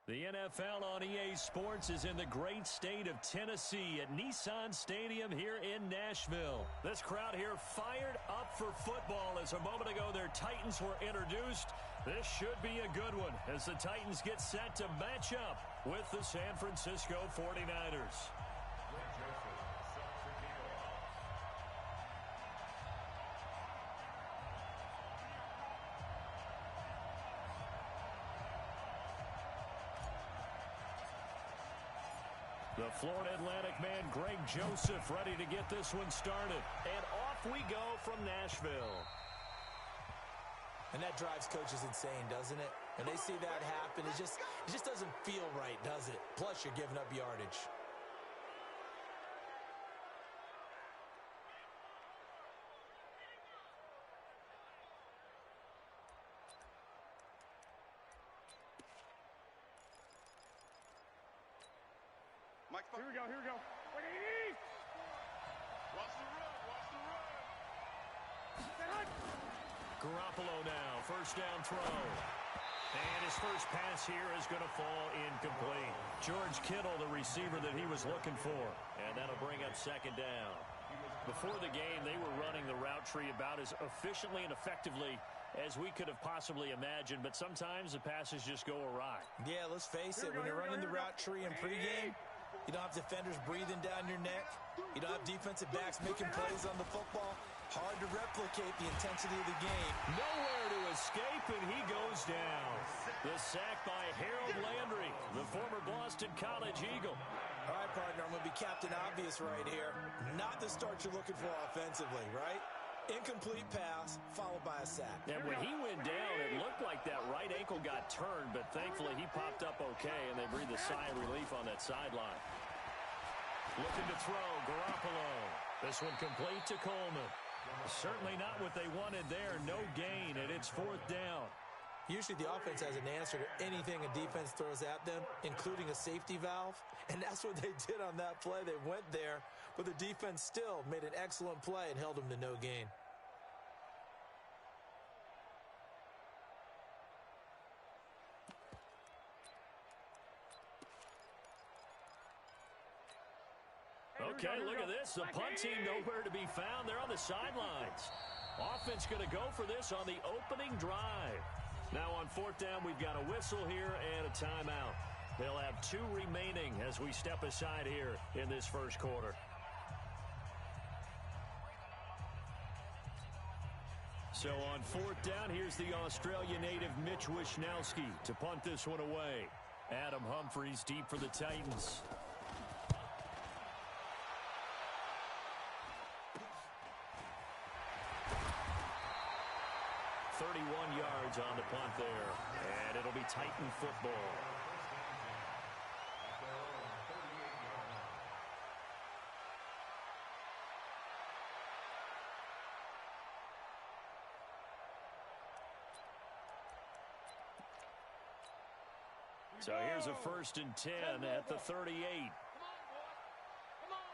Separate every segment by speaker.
Speaker 1: The NFL on EA Sports is in the great state of Tennessee at Nissan Stadium here in Nashville. This crowd here fired up for football as a moment ago their Titans were introduced. This should be a good one as the Titans get set to match up with the San Francisco 49ers. The Florida Atlantic man, Greg Joseph, ready to get this one started. And off we go from Nashville.
Speaker 2: And that drives coaches insane, doesn't it? When they see that happen, it just doesn't feel right, does it? Plus, you're giving up yardage.
Speaker 3: Here we go, here we go. Watch the run.
Speaker 1: Garoppolo now, first down throw. And his first pass here is going to fall incomplete. George Kittle, the receiver that he was looking for. And that'll bring up second down. Before the game, they were running the route tree about as efficiently and effectively as we could have possibly imagined, but sometimes the passes just go awry.
Speaker 2: Yeah, let's face it, when you're running the route tree in pregame, you don't have defenders breathing down your neck. You don't have defensive backs making plays on the football. Hard to replicate the intensity of the game.
Speaker 1: Nowhere to escape, and he goes down. The sack by Harold Landry, the former Boston College Eagle.
Speaker 2: All right, partner, I'm going to be Captain Obvious right here. Not the start you're looking for offensively, right? Incomplete pass, followed by a sack.
Speaker 1: And when he went down, it looked like that right ankle got turned, but thankfully he popped up okay, and they breathed a sigh of relief on that sideline. Looking to throw, Garoppolo. This one complete to Coleman. Certainly not what they wanted there. No gain, and it's fourth down.
Speaker 2: Usually the offense has an answer to anything a defense throws at them, including a safety valve. And that's what they did on that play. They went there, but the defense still made an excellent play and held them to no gain.
Speaker 1: Okay, look at this. The punt team nowhere to be found. They're on the sidelines. Offense going to go for this on the opening drive. Now on fourth down, we've got a whistle here and a timeout. They'll have two remaining as we step aside here in this first quarter. So on fourth down, here's the Australia native Mitch Wishnowsky to punt this one away. Adam Humphries deep for the Titans. 31 yards on the punt there, and it'll be Titan football. So here's a 1st and 10 at the 38.
Speaker 3: Come on,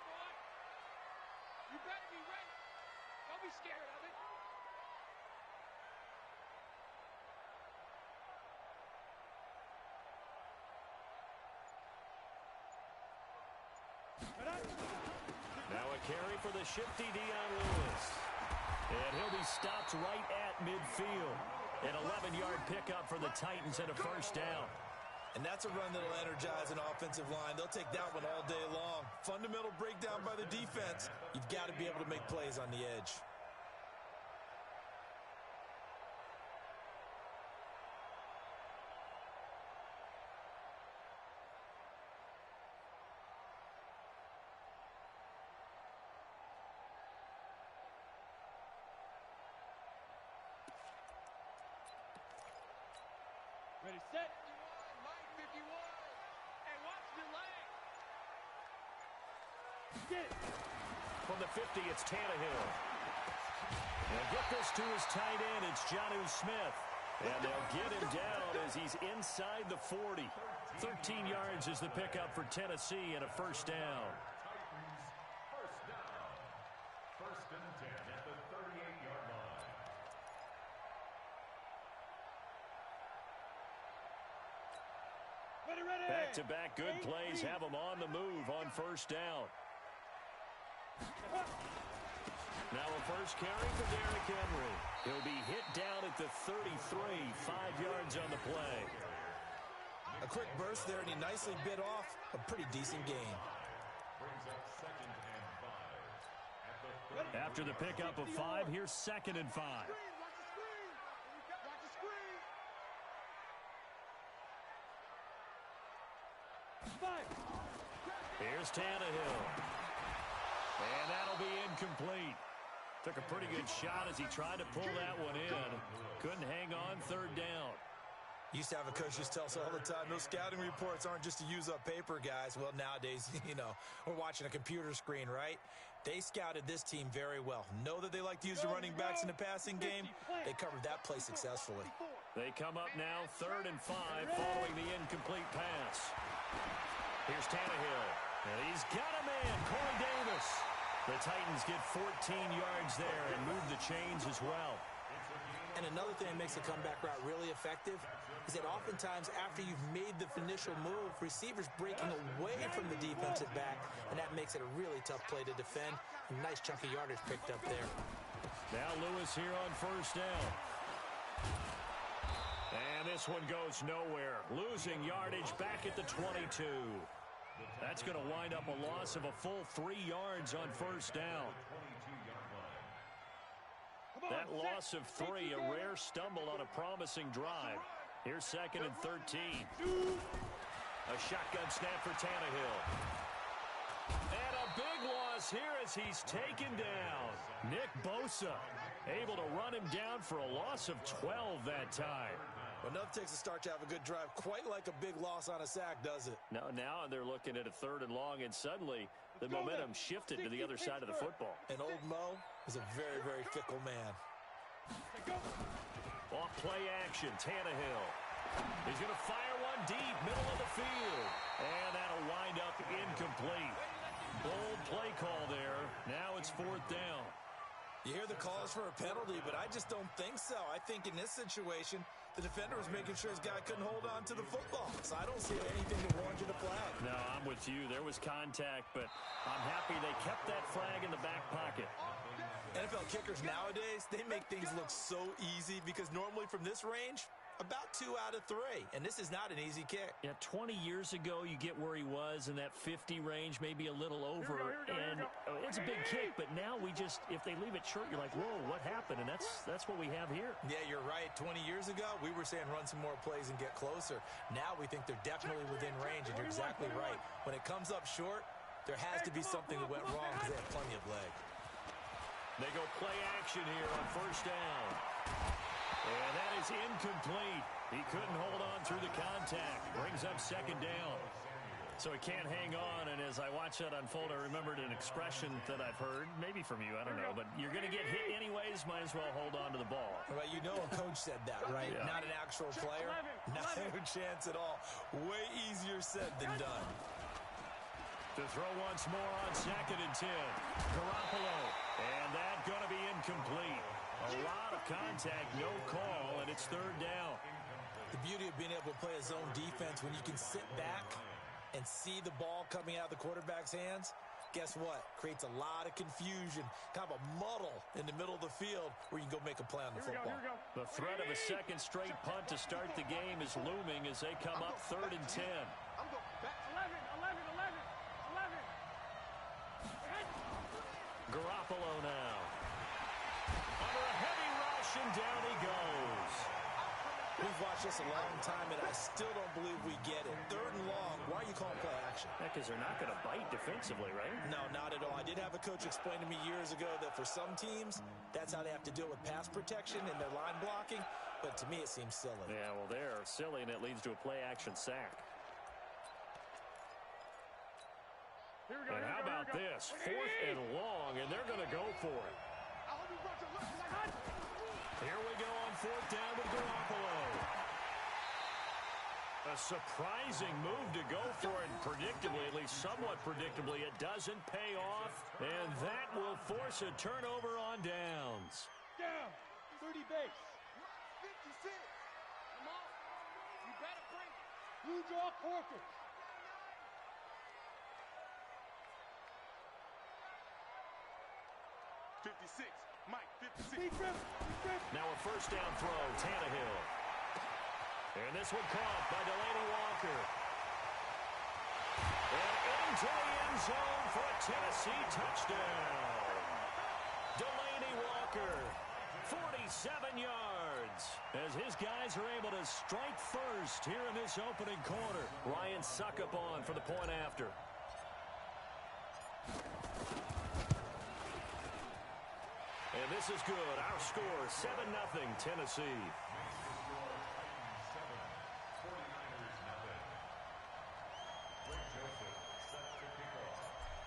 Speaker 3: boy. You better be ready. Don't be scared of it.
Speaker 1: Now a carry for the shifty Dion Lewis. And he'll be stopped right at midfield. An 11-yard pickup for the Titans and a first down.
Speaker 2: And that's a run that'll energize an offensive line. They'll take that one all day long. Fundamental breakdown by the defense. You've got to be able to make plays on the edge.
Speaker 3: Ready, set. 51, and watch the leg. Get it.
Speaker 1: From the 50, it's Tannehill. They'll get this to his tight end. It's Jonnu Smith. And they'll get him down as he's inside the 40. 13 yards is the pickup for Tennessee and a first down.
Speaker 4: First down. 1st and 10 at the 38-yard line.
Speaker 1: Back-to-back good plays have them on the move on first down. Now a first carry for Derrick Henry. He'll be hit down at the 33, 5 yards on the play.
Speaker 2: A quick burst there, and he nicely bit off a pretty decent gain.
Speaker 1: After the pickup of 5, here's 2nd and 5. Here's Tannehill. And that'll be incomplete. Took a pretty good shot as he tried to pull that one in. Couldn't hang on, 3rd down.
Speaker 2: Used to have a coach just tell us all the time, those scouting reports aren't just to use up paper, guys. Well, nowadays, we're watching a computer screen, right? They scouted this team very well. Know that they like to use the running backs in the passing game. They covered that play successfully.
Speaker 1: They come up now 3rd and 5 following the incomplete pass. Here's Tannehill. And he's got a man, Corey Davis. The Titans get 14 yards there and move the chains as well.
Speaker 2: And another thing that makes the comeback route really effective is that oftentimes after you've made the initial move, receivers breaking away from the defensive back, and that makes it a really tough play to defend. A nice chunk of yardage picked up there.
Speaker 1: Now Lewis here on first down. And this one goes nowhere. Losing yardage back at the 22. That's going to wind up a loss of a full 3 yards on first down. That loss of 3, a rare stumble on a promising drive. Here's 2nd and 13. A shotgun snap for Tannehill. And a big loss here as he's taken down. Nick Bosa able to run him down for a loss of 12 that time.
Speaker 2: Well, nothing takes a start to have a good drive quite like a big loss on a sack, does it?
Speaker 1: Now they're looking at a 3rd and long, and suddenly the momentum shifted to the other side of the football.
Speaker 2: And old Mo is a very, very fickle man.
Speaker 1: Off play action, Tannehill. He's going to fire one deep, middle of the field. And that'll wind up incomplete. Bold play call there. Now it's 4th down.
Speaker 2: You hear the calls for a penalty, but I just don't think so. I think in this situation, the defender was making sure his guy couldn't hold on to the football. So I don't see anything that warranted a flag.
Speaker 1: No, I'm with you. There was contact, but I'm happy they kept that flag in the back pocket.
Speaker 2: NFL kickers nowadays, they make things look so easy because normally from this range, about 2 out of 3. And this is not an easy kick.
Speaker 1: Yeah, 20 years ago, you get where he was in that 50 range, maybe a little over. And it's a big kick, but now if they leave it short, you're like, whoa, what happened? And that's what we have here.
Speaker 2: Yeah, you're right. 20 years ago, we were saying run some more plays and get closer. Now we think they're definitely within range, and you're exactly right. When it comes up short, there has to be something that went wrong because they have plenty of leg.
Speaker 1: They go play action here on first down. And that is incomplete. He couldn't hold on through the contact. Brings up 2nd down. So he can't hang on, and as I watch that unfold, I remembered an expression that I've heard, maybe from you, I don't know, but you're going to get hit anyways, might as well hold on to the ball.
Speaker 2: Well, you know a coach said that, right?
Speaker 1: Yeah.
Speaker 2: Not an actual player. No chance at all. Way easier said than done.
Speaker 1: To throw once more on 2nd and 10. Garoppolo. And that going to be incomplete. A lot of contact, no call, and it's 3rd down.
Speaker 2: The beauty of being able to play a zone defense when you can sit back and see the ball coming out of the quarterback's hands, guess what? Creates a lot of confusion, kind of a muddle in the middle of the field where you can go make a play on the football.
Speaker 1: The threat of a 2nd straight punt to start the game is looming as they come up 3rd and 10.
Speaker 3: I'm going back 11.
Speaker 1: Garoppolo now. Under a heavy rush, and down he goes.
Speaker 2: We've watched this a long time, and I still don't believe we get it. 3rd and long, why are you calling play action?
Speaker 1: Yeah, because they're not going to bite defensively, right?
Speaker 2: No, not at all. I did have a coach explain to me years ago that for some teams, that's how they have to deal with pass protection and their line blocking, but to me it seems silly.
Speaker 1: Yeah, well, they're silly, and it leads to a play-action sack. And how about this? 4th and long, and they're going to go for it. Here we go on 4th down with Garoppolo. A surprising move to go for it, and predictably, at least somewhat predictably, it doesn't pay off, and that will force a turnover on downs.
Speaker 3: Down. 30 base. 56. Come on. You better bring it. You draw corpus.
Speaker 5: 56, Mike, 56.
Speaker 1: Now a first down throw, Tannehill. And this one caught by Delaney Walker. And into the end zone for a Tennessee touchdown. Delaney Walker, 47 yards. As his guys are able to strike first here in this opening quarter. Ryan Suckup on for the point after. And this is good. Our score, 7-0 Tennessee.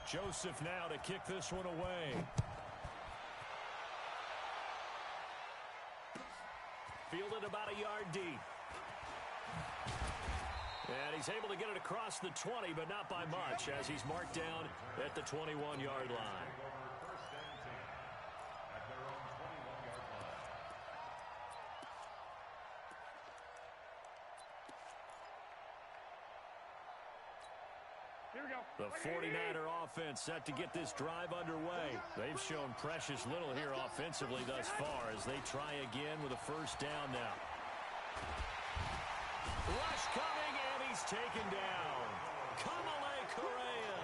Speaker 1: Joseph now to kick this one away. Fielded about a yard deep. And he's able to get it across the 20, but not by much, as he's marked down at the 21-yard line. The 49er offense set to get this drive underway. They've shown precious little here offensively thus far as they try again with a first down now. Rush coming, and he's taken down. Kamale Correa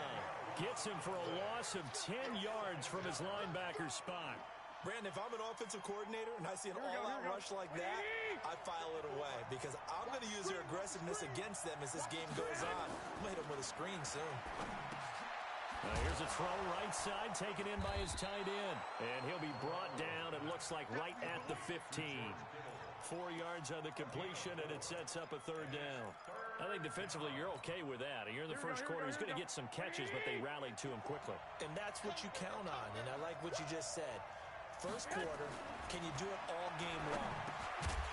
Speaker 1: gets him for a loss of 10 yards from his linebacker spot.
Speaker 2: Brandon, if I'm an offensive coordinator and I see an all-out rush like that, I file it away because I'm going to use their aggressiveness against them as this game goes on. I'm going to hit them with a screen soon.
Speaker 1: Here's a throw right side taken in by his tight end. And he'll be brought down, it looks like, right at the 15. 4 yards on the completion, and it sets up a third down. I think defensively you're okay with that. Here in the first quarter, he's going to get some catches, but they rallied to him quickly.
Speaker 2: And that's what you count on, and I like what you just said. First quarter, can you do it all game long?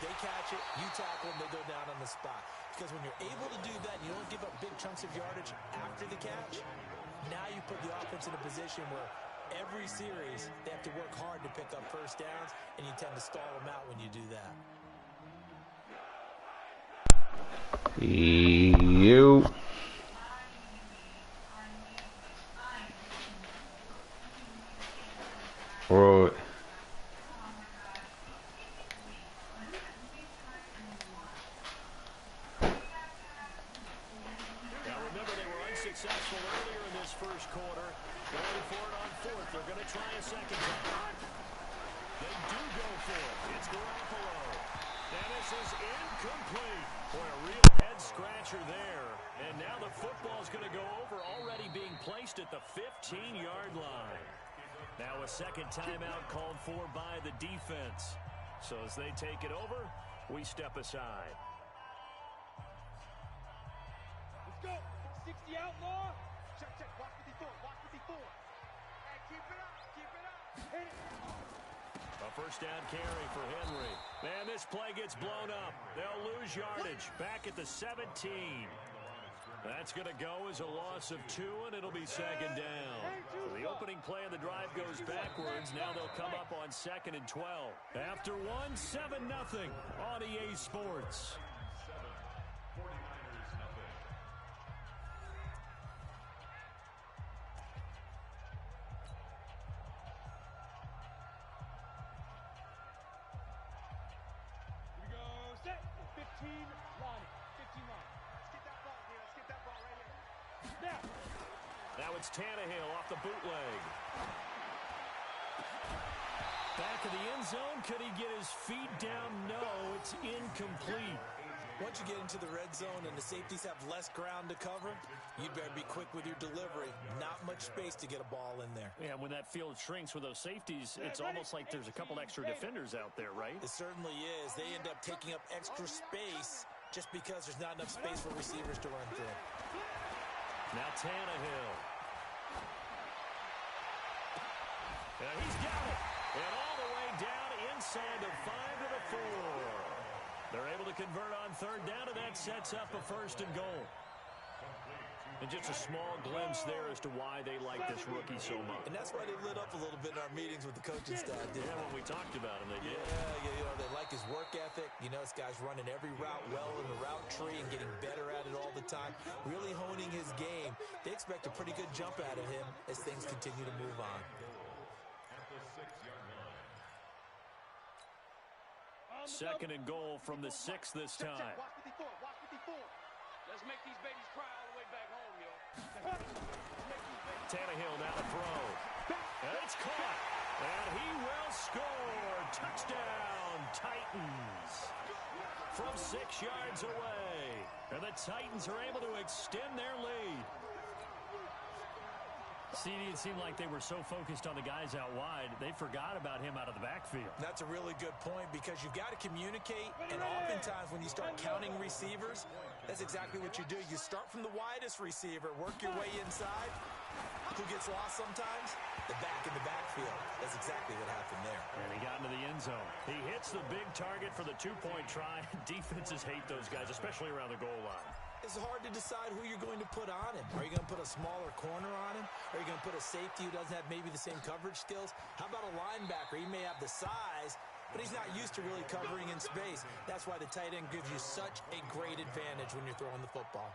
Speaker 2: They catch it, you tackle them, they go down on the spot. Because when you're able to do that and you don't give up big chunks of yardage after the catch, now you put the offense in a position where every series they have to work hard to pick up first downs, and you tend to stall them out when you do that.
Speaker 6: You. Right.
Speaker 1: Successful earlier in this first quarter. Going for it on fourth. They're going to try a second time. They do go for it. It's Garoppolo. And this is incomplete. Boy, a real head-scratcher there. And now the football's going to go over, already being placed at the 15-yard line. Now a second timeout called for by the defense. So as they take it over, we step aside.
Speaker 3: Let's go. 60 outlaw. Check, check. Watch 54. Watch 54. Hey, keep it up. Keep it up. Hit it.
Speaker 1: A first down carry for Henry. Man, this play gets blown up. They'll lose yardage. Back at the 17. That's going to go as a loss of 2, and it'll be second down. So the opening play of the drive goes backwards. Now they'll come up on 2nd and 12. After 7-0 on EA Sports. Now it's Tannehill off the bootleg. Back of the end zone. Could he get his feet down? No, it's incomplete.
Speaker 2: Once you get into the red zone and the safeties have less ground to cover, you better be quick with your delivery. Not much space to get a ball in there.
Speaker 1: Yeah, when that field shrinks with those safeties, it's almost like there's a couple extra defenders out there, right?
Speaker 2: It certainly is. They end up taking up extra space just because there's not enough space for receivers to run through.
Speaker 1: Now Tannehill. He's got it. And all the way down inside the 5 to the 4. They're able to convert on third down, and that sets up a 1st and goal. And just a small glimpse there as to why they like this rookie so much.
Speaker 2: And that's why they lit up a little bit in our meetings with the coaching staff, didn't
Speaker 1: Yeah,
Speaker 2: they?
Speaker 1: when we talked about him, they did.
Speaker 2: Yeah, they like his work ethic. This guy's running every route well in the route tree and getting better at it all the time, really honing his game. They expect a pretty good jump out of him as things continue to move on.
Speaker 1: Second and goal from the 6 this time.
Speaker 3: Watch 54. Watch 54.
Speaker 6: Let's make these babies cry all the way back home, yo.
Speaker 1: Tannehill now to throw. And it's caught. And he will score. Touchdown, Titans. From 6 yards away. And the Titans are able to extend their lead.
Speaker 7: CD, it seemed like they were so focused on the guys out wide, they forgot about him out of the backfield.
Speaker 2: That's a really good point because you've got to communicate, and oftentimes when you start counting receivers, that's exactly what you do. You start from the widest receiver, work your way inside. Who gets lost sometimes? The back in the backfield. That's exactly what happened there.
Speaker 7: And he got into the end zone.
Speaker 1: He hits the big target for the two-point try. Defenses hate those guys, especially around the goal line.
Speaker 2: It's hard to decide who you're going to put on him. Are you going to put a smaller corner on him? Are you going to put a safety who doesn't have maybe the same coverage skills? How about a linebacker? He may have the size, but he's not used to really covering in space. That's why the tight end gives you such a great advantage when you're throwing the football.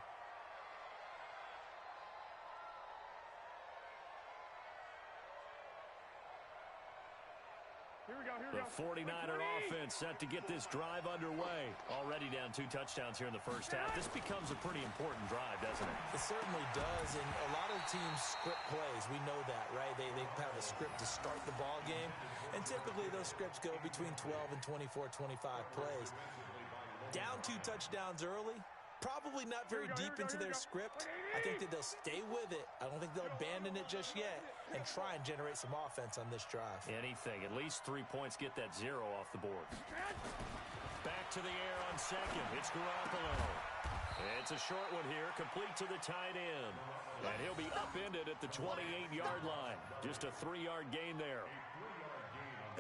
Speaker 1: The 49er offense set to get this drive underway. Already down 2 touchdowns here in the first half. This becomes a pretty important drive, doesn't it?
Speaker 2: It certainly does, and a lot of teams script plays. We know that, right? They have a script to start the ball game, and typically those scripts go between 12 and 24, 25 plays. Down 2 touchdowns early, probably not very deep into their script. I think that they'll stay with it. I don't think they'll abandon it just yet and try and generate some offense on this drive.
Speaker 1: Anything. At least 3 points get that 0 off the board. Back to the air on second. It's Garoppolo. It's a short one here, complete to the tight end. And he'll be upended at the 28-yard line. Just a 3-yard gain there.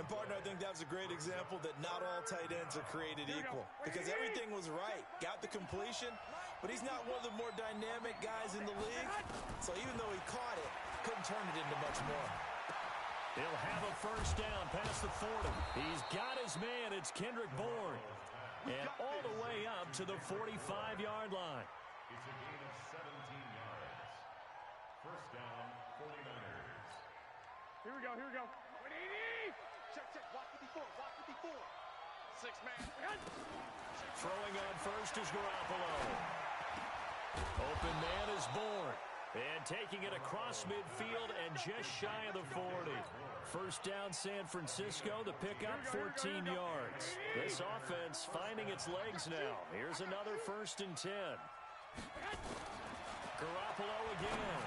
Speaker 2: And, partner, I think that was a great example that not all tight ends are created equal because everything was right. Got the completion, but he's not one of the more dynamic guys in the league. So even though he caught it, couldn't turn it into much more.
Speaker 1: He'll have a first down past the 40. He's got his man. It's Kendrick Bourne. And all the way up to the 45-yard line.
Speaker 4: It's a gain of 17 yards. First down, 49ers.
Speaker 3: Here we go. 180. Check. Watch 54. Watch 54.
Speaker 6: 6-man.
Speaker 1: Throwing on first is Garoppolo. Open man is Bourne. And taking it across midfield and just shy of the 40. First down San Francisco, the pickup 14 yards. This offense finding its legs now. Here's another 1st and 10. Garoppolo again.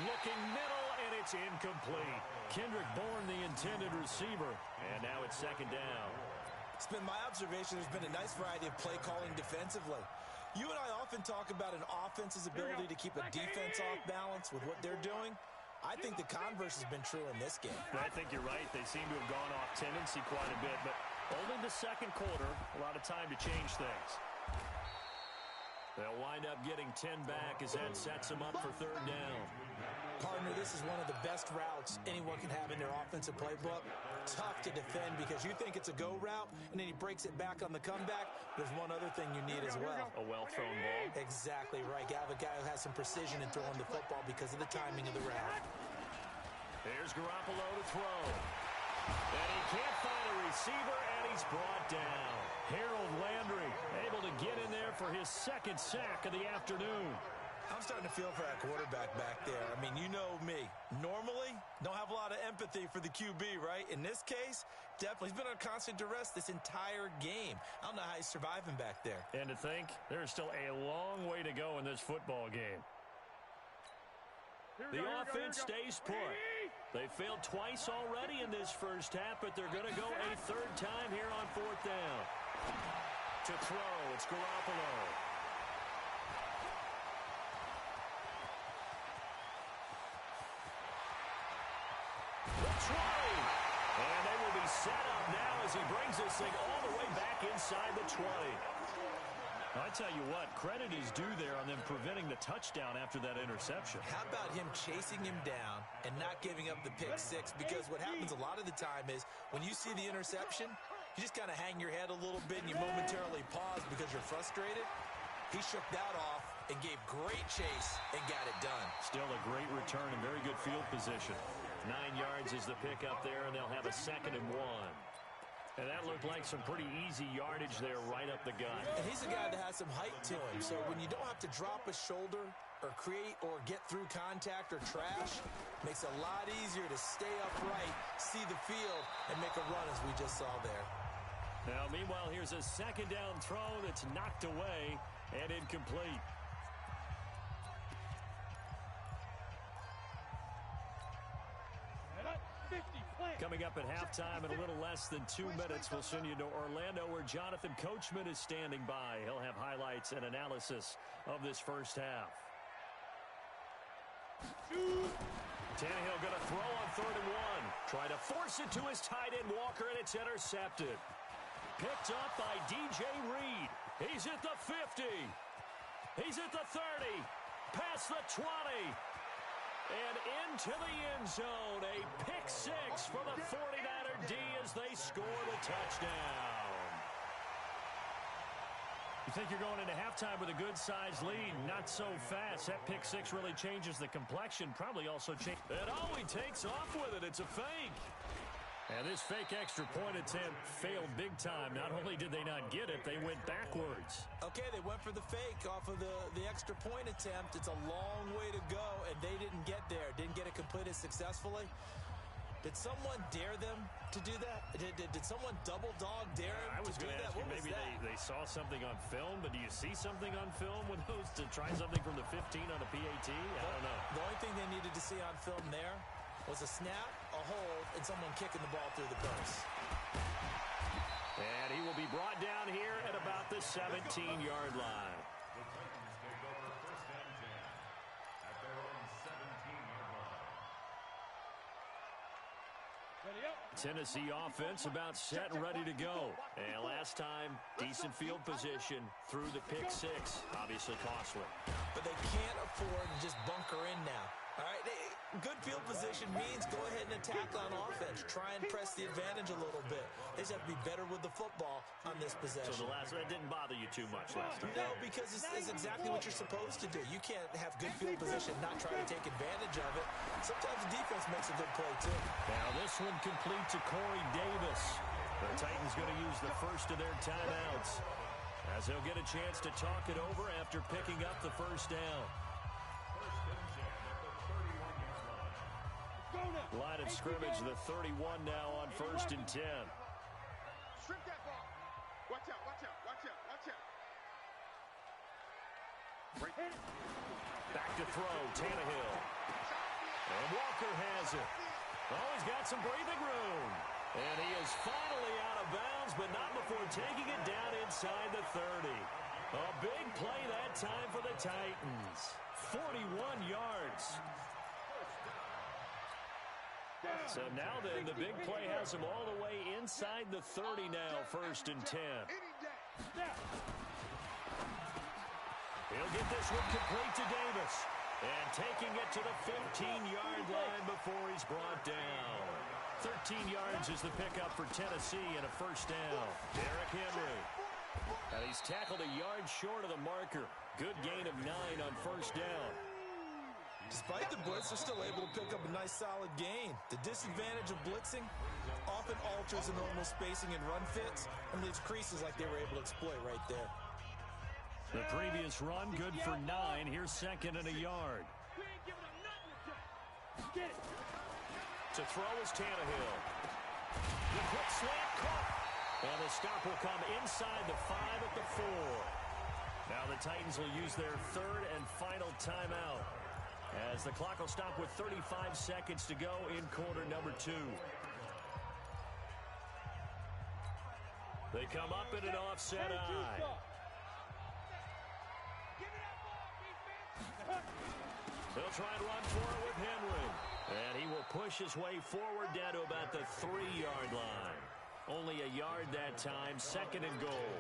Speaker 1: Looking middle, and it's incomplete. Kendrick Bourne, the intended receiver. And now it's 2nd down.
Speaker 2: It's been my observation there's been a nice variety of play calling defensively. You and I often talk about an offense's ability to keep a defense off balance with what they're doing. I think the converse has been true in this game.
Speaker 1: I think you're right. They seem to have gone off tendency quite a bit, but only the 2nd quarter, a lot of time to change things. They'll wind up getting 10 back as that sets them up for 3rd down.
Speaker 2: Partner, this is one of the best routes anyone can have in their offensive playbook. Tough to defend because you think it's a go route, and then he breaks it back on the comeback. There's one other thing you need as well.
Speaker 1: A well-thrown ball.
Speaker 2: Exactly right. You have a guy who has some precision in throwing the football because of the timing of the route.
Speaker 1: Here's Garoppolo to throw. And he can't find a receiver, and he's brought down. Harold Landry able to get in there for his 2nd sack of the afternoon.
Speaker 2: I'm starting to feel for that quarterback back there. I mean, you know me. Normally, don't have a lot of empathy for the QB, right? In this case, definitely. He's been under constant duress this entire game. I don't know how he's surviving back there.
Speaker 1: And to think, there's still a long way to go in this football game. The offense stays put. They failed twice already in this first half, but they're going to go a 3rd time here on 4th down. To throw, it's Garoppolo. And they will be set up now as he brings this thing all the way back inside the 20.
Speaker 7: I tell you what, credit is due there on them preventing the touchdown after that interception.
Speaker 2: How about him chasing him down and not giving up the pick six? Because what happens a lot of the time is when you see the interception, you just kind of hang your head a little bit and you momentarily pause because you're frustrated. He shook that off and gave great chase and got it done.
Speaker 7: Still a great return and very good field position.
Speaker 1: 9 yards is the pickup there, and they'll have a 2nd and 1. And that looked like some pretty easy yardage there right up the gut.
Speaker 2: And he's a guy that has some height to him. So when you don't have to drop a shoulder or create or get through contact or trash, makes it a lot easier to stay upright, see the field, and make a run as we just saw there.
Speaker 7: Now, meanwhile, here's a 2nd down throw that's knocked away and incomplete. Coming up at halftime in a little less than 2 minutes, we'll send you to Orlando where Jonathan Coachman is standing by. He'll have highlights and analysis of this first half. Tannehill going to throw on 3rd and 1. Try to force it to his tight end Walker, and it's intercepted. Picked up by DJ Reed. He's at the 50. He's at the 30. Past the 20. And into the end zone, a pick six for the 49er D as they score the touchdown. You think you're going into halftime with a good-sized lead? Not so fast. That pick six really changes the complexion. Probably also changes. And he takes off with it. It's a fake. And this fake extra point attempt failed big time. Not only did they not get it, they went backwards.
Speaker 2: Okay, they went for the fake off of the extra point attempt. It's a long way to go, and they didn't get there. Didn't get it completed successfully. Did someone dare them to do that? Did someone double dog dare them
Speaker 7: I was going to ask you, maybe they saw something on film, but do you see something on film with those to try something from the 15 on a PAT? I don't know.
Speaker 2: The only thing they needed to see on film there was a snap, a hold, and someone kicking the ball through the post.
Speaker 1: And he will be brought down here at about the 17-yard line.
Speaker 4: The Titans take over 1st and 10 at their own 17-yard line.
Speaker 3: Ready up.
Speaker 1: Tennessee offense about set and ready to go. And last time, decent field position through the pick six. Obviously costly.
Speaker 2: But they can't afford to just bunker in now. All right, good field position means go ahead and attack on offense. Try and press the advantage a little bit. They just have to be better with the football on this possession.
Speaker 1: So that didn't bother you too much last time?
Speaker 2: No, because it's exactly what you're supposed to do. You can't have good field position, not try to take advantage of it. Sometimes the defense makes a good play, too.
Speaker 1: Now this one complete to Corey Davis. The Titans going to use the first of their timeouts as they'll get a chance to talk it over after picking up the first down. Line of scrimmage, the 31 now on 1st and 10.
Speaker 5: Strip that ball. Watch out, watch out, watch out, watch out.
Speaker 1: Back to throw, Tannehill. And Walker has it. Oh, he's got some breathing room. And he is finally out of bounds, but not before taking it down inside the 30. A big play that time for the Titans. 41 yards. So now then, the big play has him all the way inside the 30 now, 1st and 10. He'll get this one complete to Davis. And taking it to the 15-yard line before he's brought down. 13 yards is the pickup for Tennessee and a 1st down. Derrick Henry. And he's tackled a yard short of the marker. Good gain of 9 on 1st down.
Speaker 2: Despite the blitz, they're still able to pick up a nice, solid gain. The disadvantage of blitzing often alters the normal spacing and run fits and leaves creases like they were able to exploit right there.
Speaker 7: The previous run, good for 9. Here's 2nd and a yard.
Speaker 3: We ain't giving them nothing to take. Get it.
Speaker 1: To throw is Tannehill. The quick slant caught. And the stop will come inside the 5 at the 4. Now the Titans will use their 3rd and final timeout, as the clock will stop with 35 seconds to go in quarter number 2. They come up in an offset eye. He'll try and run for it with Henry. And he will push his way forward down to about the 3-yard line. Only a yard that time, 2nd and goal.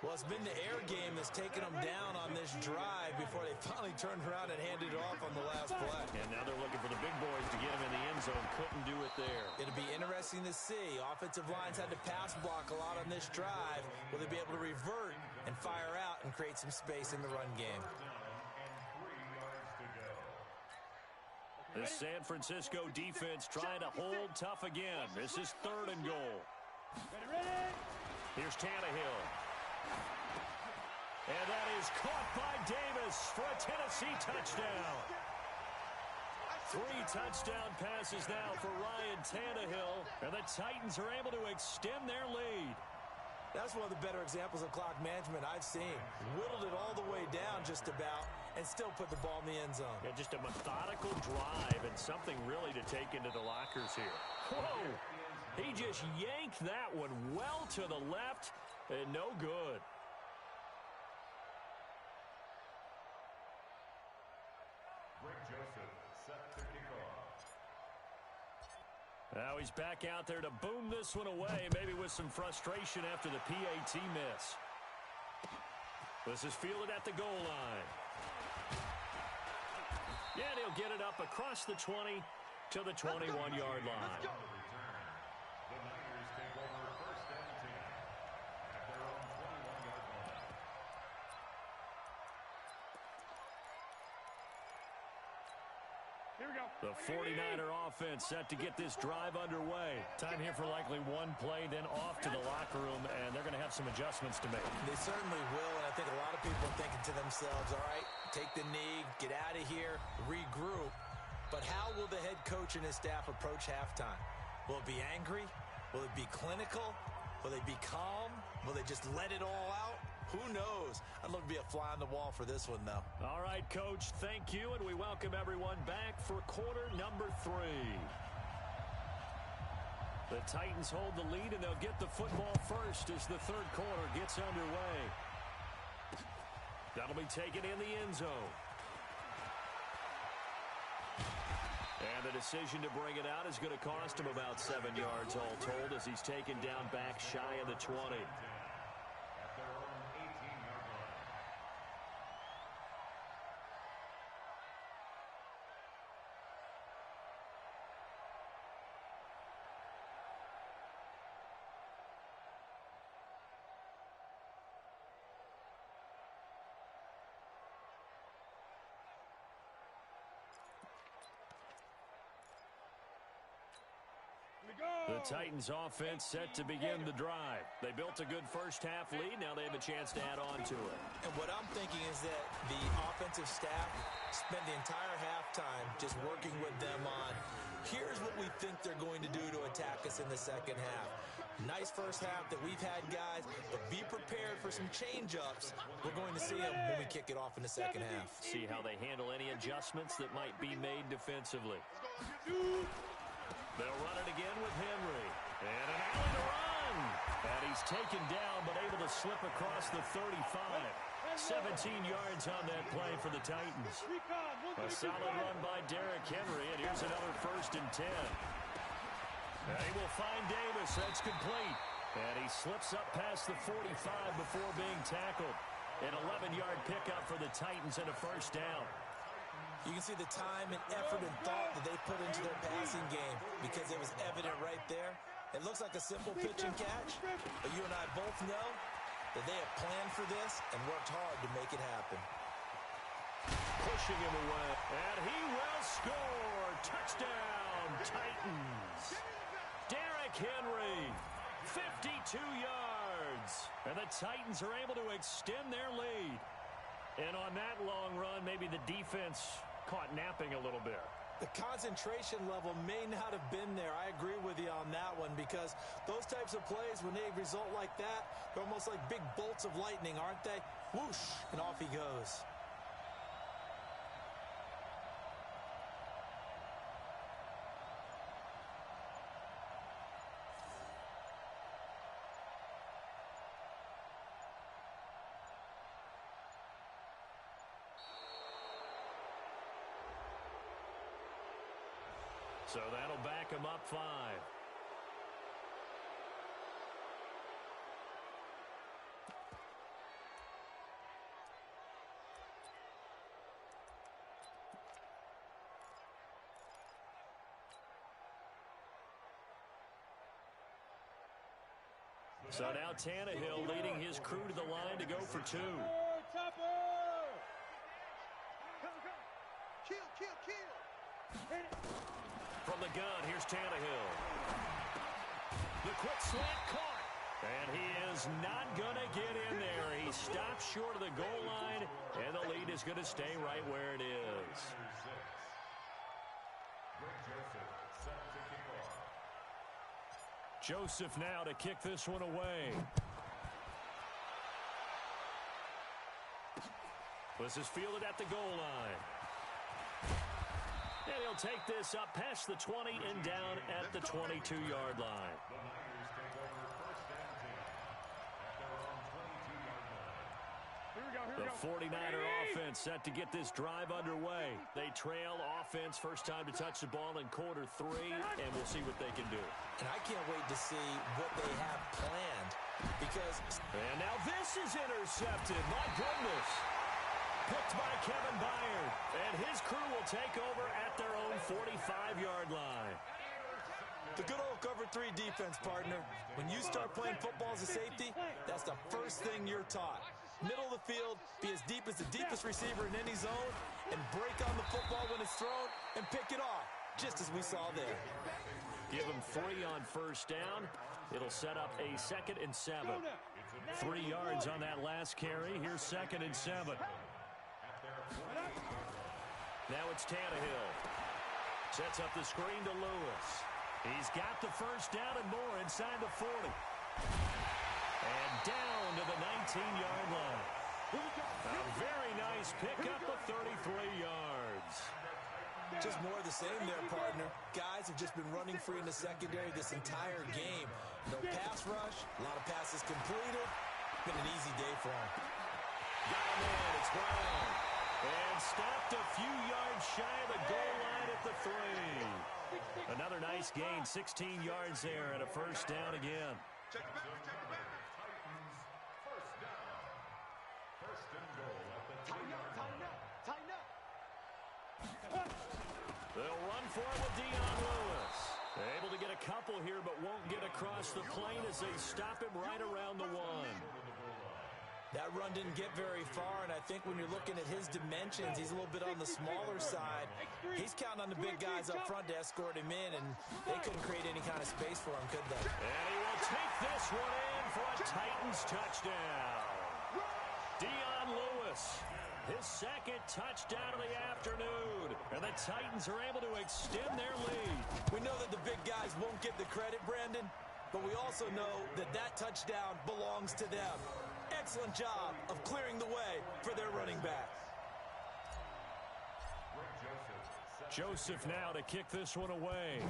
Speaker 2: Well, it's been the air game that's taken them down on this drive before they finally turned around and handed it off on the last play.
Speaker 1: And now they're looking for the big boys to get him in the end zone. Couldn't do it there.
Speaker 2: It'll be interesting to see. Offensive lines had to pass block a lot on this drive. Will they be able to revert and fire out and create some space in the run game?
Speaker 1: The San Francisco defense trying to hold tough again. This is 3rd and goal. Here's Tannehill. And that is caught by Davis for a Tennessee touchdown. 3 touchdown passes now for Ryan Tannehill, and the Titans are able to extend their lead.
Speaker 2: That's one of the better examples of clock management I've seen. Whittled it all the way down just about and still put the ball in the end zone.
Speaker 1: Yeah, just a methodical drive and something really to take into the lockers here. Whoa! He just yanked that one well to the left and no good. Now he's back out there to boom this one away, maybe with some frustration after the PAT miss. This is fielded at the goal line. Yeah, and he'll get it up across the 20 to the 21-yard line.
Speaker 4: The Niners take over 1st and 10 at their own 21-yard line.
Speaker 3: Here we go.
Speaker 1: The 49er offense set to get this drive underway. Time here for likely one play, then off to the locker room, and they're going to have some adjustments to make.
Speaker 2: They certainly will, and I think a lot of people are thinking to themselves, all right, take the knee, get out of here, regroup. But how will the head coach and his staff approach halftime? Will it be angry? Will it be clinical? Will they be calm? Will they just let it all out? Who knows? I'd love to be a fly on the wall for this one, though.
Speaker 1: All right, Coach, thank you, and we welcome everyone back for quarter number 3. The Titans hold the lead, and they'll get the football first as the 3rd quarter gets underway. That'll be taken in the end zone. And the decision to bring it out is going to cost him about 7 yards all told as he's taken down back shy of the 20. The Titans offense set to begin the drive. They built a good first half lead. Now they have a chance to add on to it.
Speaker 2: And what I'm thinking is that the offensive staff spent the entire halftime just working with them on, here's what we think they're going to do to attack us in the second half. Nice first half that we've had, guys, but be prepared for some change-ups. We're going to see them when we kick it off in the second half.
Speaker 1: See how they handle any adjustments that might be made defensively. They'll run it again with Henry. And an alley to run. And he's taken down, but able to slip across the 35. 17 yards on that play for the Titans. A solid run by Derrick Henry, and here's another 1st and 10. And he will find Davis. That's complete. And he slips up past the 45 before being tackled. An 11-yard pickup for the Titans and a 1st down.
Speaker 2: You can see the time and effort and thought that they put into their passing game because it was evident right there. It looks like a simple pitch and catch, but you and I both know that they have planned for this and worked hard to make it happen.
Speaker 1: Pushing him away, and he will score. Touchdown, Titans. Derrick Henry, 52 yards. And the Titans are able to extend their lead. And on that long run, maybe the defense caught napping a little bit.
Speaker 2: The concentration level may not have been there. I agree with you on that one because those types of plays, when they result like that, they're almost like big bolts of lightning, aren't they? Whoosh, and off he goes.
Speaker 1: So that'll back him up 5. So now Tannehill leading his crew to the line to go for two.
Speaker 3: Kill.
Speaker 1: From the gun, here's Tannehill. The quick slant caught. And he is not going to get in there. He stops short of the goal line, and the lead is going to stay right where it is. Joseph now to kick this one away. This is fielded at the goal line. And he'll take this up past the 20 and down at the 22-yard line. The 49er offense set to get this drive underway. They trail offense first time to touch the ball in quarter 3, and we'll see what they can do.
Speaker 2: And I can't wait to see what they have planned because...
Speaker 1: And now this is intercepted. My goodness. Picked by Kevin Byard. And his crew will take over at their own 45-yard line.
Speaker 2: The good old cover 3 defense, partner. When you start playing football as a safety, that's the first thing you're taught. Middle of the field, be as deep as the deepest receiver in any zone, and break on the football when it's thrown and pick it off, just as we saw there.
Speaker 1: Give him 3 on first down. It'll set up a 2nd and 7. 3 yards on that last carry. Here's 2nd and 7. Now it's Tannehill. Sets up the screen to Lewis. He's got the first down and more inside the 40. And down to the 19-yard line. A very nice pickup of 33 yards.
Speaker 2: Just more of the same there, partner. Guys have just been running free in the secondary this entire game. No pass rush, a lot of passes completed. Been an easy day for them.
Speaker 1: Got him in, it's Brown. And stopped a few yards shy of the goal line at the 3. Another nice gain, 16 yards there and a first down again.
Speaker 5: Check it back.
Speaker 1: They'll run for it with Dion Lewis. Able to get a couple here, but won't get across the plane as they stop him right around the 1.
Speaker 2: That run didn't get very far, and I think when you're looking at his dimensions, he's a little bit on the smaller side. He's counting on the big guys up front to escort him in, and they couldn't create any kind of space for him, could they?
Speaker 1: And he will take this one in for a Titans touchdown. Dion Lewis, his 2nd touchdown of the afternoon. And the Titans are able to extend their lead.
Speaker 2: We know that the big guys won't get the credit, Brandon, but we also know that that touchdown belongs to them. Excellent job of clearing the way for their running back.
Speaker 1: Joseph now to kick this one away.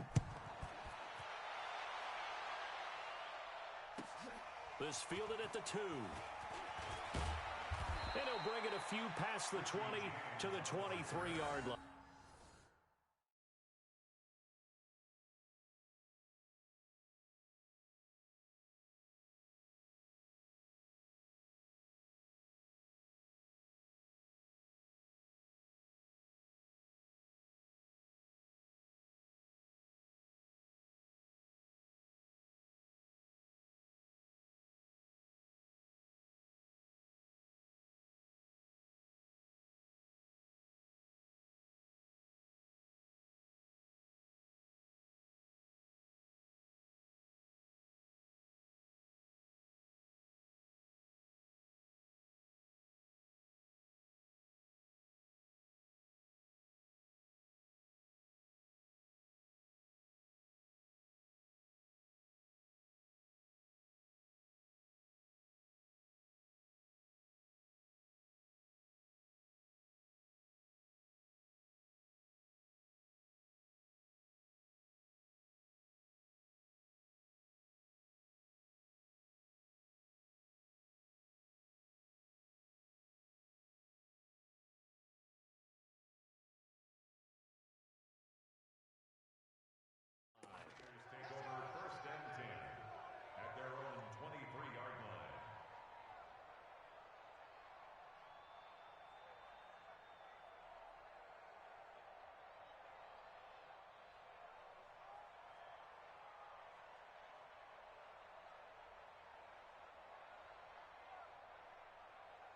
Speaker 1: This fielded at the 2. And he'll bring it a few past the 20 to the 23-yard line.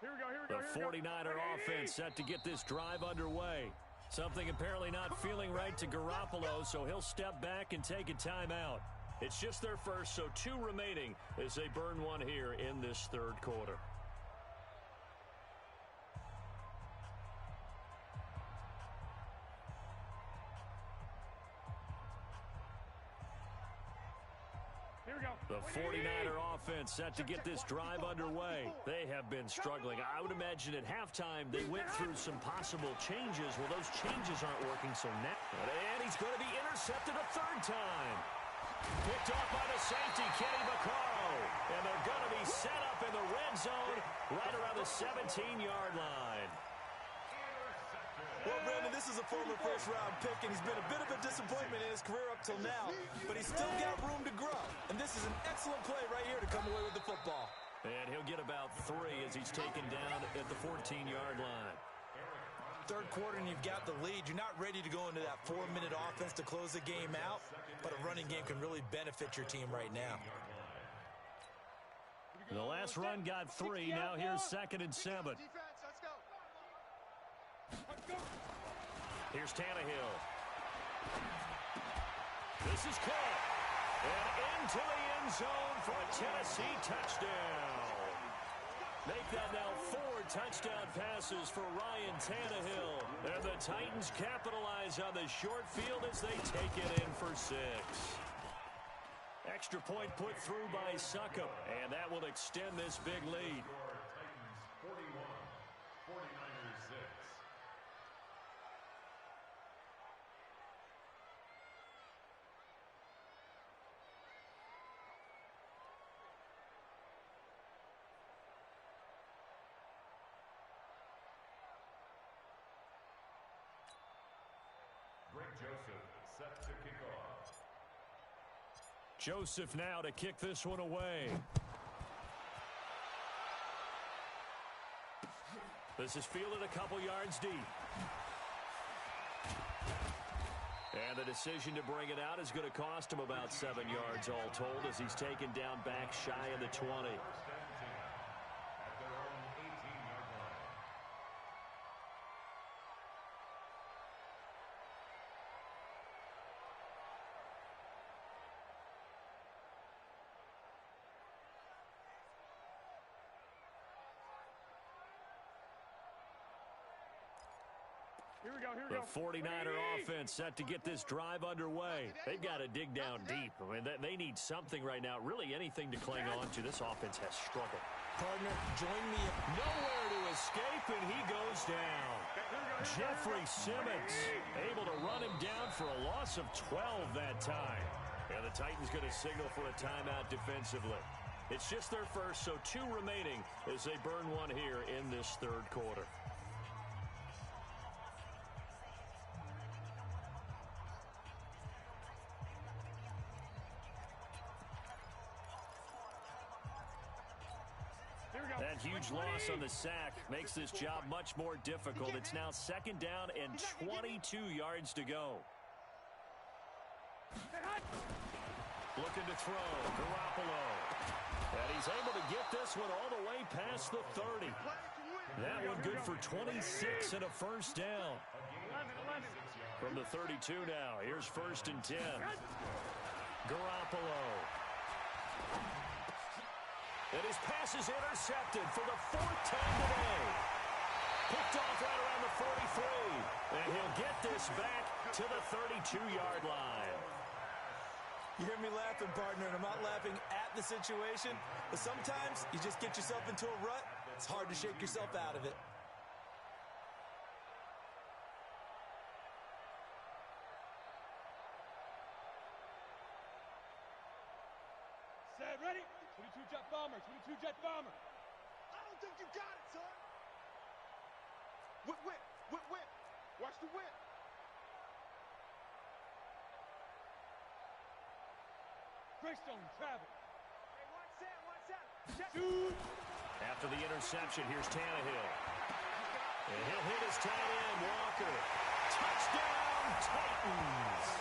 Speaker 1: The 49er offense set to get this drive underway. Something apparently not feeling right to Garoppolo, so he'll step back and take a timeout. It's just their first, so 2 remaining as they burn one here in this third quarter. The 49er offense set to get this drive underway. They have been struggling. I would imagine at halftime they went through some possible changes. Well, those changes aren't working, so now. And he's going to be intercepted a third time. Picked off by the safety, Kenny Vaccaro. And they're going to be set up in the red zone right around the 17-yard line.
Speaker 2: Well, Brandon, this is a former first-round pick, and he's been a bit of a disappointment in his career up till now, but he's still got room to grow. And this is an excellent play right here to come away with the football.
Speaker 1: And he'll get about 3 as he's taken down at the 14-yard line.
Speaker 2: Third quarter, and you've got the lead. You're not ready to go into that 4-minute offense to close the game out, but a running game can really benefit your team right now.
Speaker 1: The last run got 3. Now here's 2nd and 7. Here's Tannehill. This is caught. And into the end zone for a Tennessee touchdown. Make that now 4 touchdown passes for Ryan Tannehill. And the Titans capitalize on the short field as they take it in for 6. Extra point put through by Succop. And that will extend this big lead.
Speaker 4: Titans 41, 49ers 6. Joseph set to kick off.
Speaker 1: Joseph now to kick this one away. This is fielded a couple yards deep. And the decision to bring it out is going to cost him about 7 yards all told as he's taken down back shy of the 20. The 49er offense set to get this drive underway. They've got to dig down deep. I mean, they need something right now, really anything to cling on to. This offense has struggled.
Speaker 2: Partner, join me.
Speaker 1: Nowhere to escape, and he goes down. Jeffrey Simmons able to run him down for a loss of 12 that time. And the Titans going to signal for a timeout defensively. It's just their first, so 2 remaining as they burn one here in this third quarter. That huge loss on the sack makes this job much more difficult. It's now 2nd down and 22 yards to go. Looking to throw, Garoppolo. And he's able to get this one all the way past the 30. That one good for 26 and a first down. From the 32 now, here's 1st and 10. Garoppolo. And his pass is intercepted for the 4th time today. Picked off right around the 43. And he'll get this back to the 32-yard line.
Speaker 2: You hear me laughing, partner, and I'm not laughing at the situation, but sometimes you just get yourself into a rut. It's hard to shake yourself out of it.
Speaker 3: Set, ready? 22 jet bomber, 22 jet bomber. I don't think you got it, son.
Speaker 5: Whip, whip, whip, whip. Watch the whip.
Speaker 3: Greystone, travel.
Speaker 5: Hey, watch that, watch that.
Speaker 3: Shoot.
Speaker 1: After the interception, here's Tannehill. And he'll hit his tight end, Walker. Touchdown, Titans.